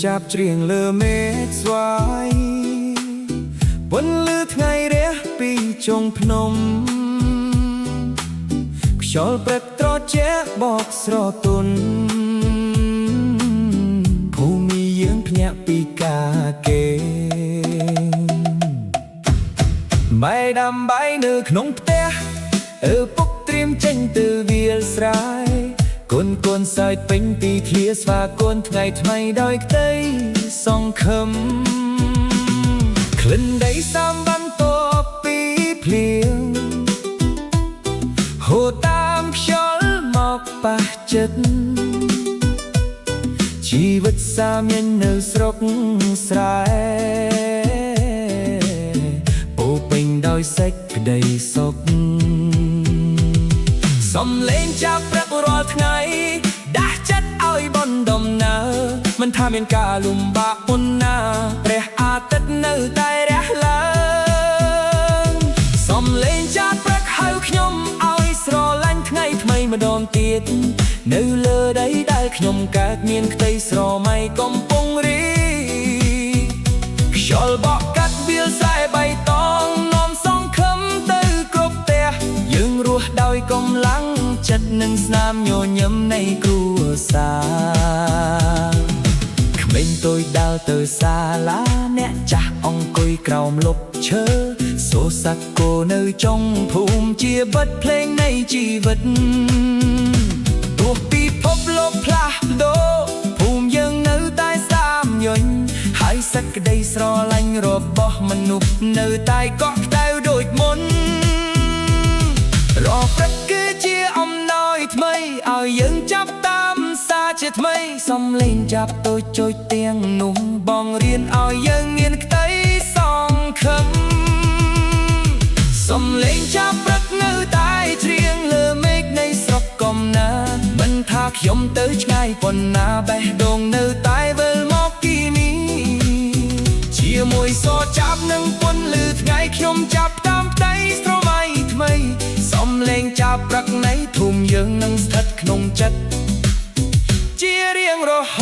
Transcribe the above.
ចាប់ច្រៀងលើមេឃស្វាយពន្លឺថ្ងៃរះពីជុំភ្នំខ្យល់ព្រឹកត្រជាក់បកស្រទន់ភូមិយើងភ្ញាក់ពីការគេបាយដាំបាយនៅក្នុងផ្ទះពុកត្រៀមចេញទៅវាលស្រែកូនសើចពេញទីធ្លាស្វាគមន៍ថ្ងៃថ្មីដោយក្តីសង្ឃឹមក្លិនដីសាមបន្ទាប់ពីភ្លៀងហូរតាមខ្យល់មកប៉ះចិត្តជីវិតសាមញ្ញនៅស្រុកស្រែពោពេញដោយសេចក្តីសុខសំលេងចាប់ព្រឹករាល់ថ្ងៃដាស់ចិត្តឲ្យបណ្ដុំណើមិនថាមានការលំបាកប៉ុណ្ណាព្រះអាទិត្យនៅតែរះឡើងសំលេងចាប់ព្រឹកហៅខ្ញុំឲ្យស្រឡាញ់ថ្ងៃថ្មីម្ដងទៀតនៅលើដីដែលខ្ញុំកើតមានក្តីស្រមៃកំពុងរីខ្យល់បក់កាត់វាលស្រែបៃតងនាំសង្ឃឹមទៅគ្រប់ផ្ទះយើងរស់ដោយកម្លាំងចិត្តនិងស្នាមញញឹមនៃគ្រួសារក្មេងតូចដើរទៅសាលាអ្នកចាស់អង្គុយក្រោមលប់ឈើសូរស័ក្តិគោនៅចុងភូមិជាបទភ្លេងនៃជីវិតទោះពិភពលោកផ្លាស់ប្ដូរភូមិយើងនៅតែស្ដាមញញហើយសេចក្តីស្រឡាញ់របស់មនុស្សនៅតែកក់ក្ដៅដូចមុនរាល់ព្រឹកគឺជាអំណោយថ្មីឲ្យយើងចាប់តាមសាជាថ្មីសំលេងចាប់តូចចុចទាំងនោះបងរៀនឲ្យយើងមានក្តីសង្ឃឹមសំលេងចាប់ព្រឹកនៅតែច្រៀងលើមេឃនៃស្រុកកំណើតមិនថាខ្ញុំទៅឆ្ងាយប៉ុណ្ណាបេះដូងនៅតែវិលមកគីមីជាមួយសរចាប់នឹងពន្លឺថ្ងៃខ្ញុំចាប់តាមផ្ទៃស្រមៃថ្មីសំលេងចាប់ព្រឹកនៃភូមិយើងនឹងស្ថិតក្នុងចិត្តជារៀងរហូត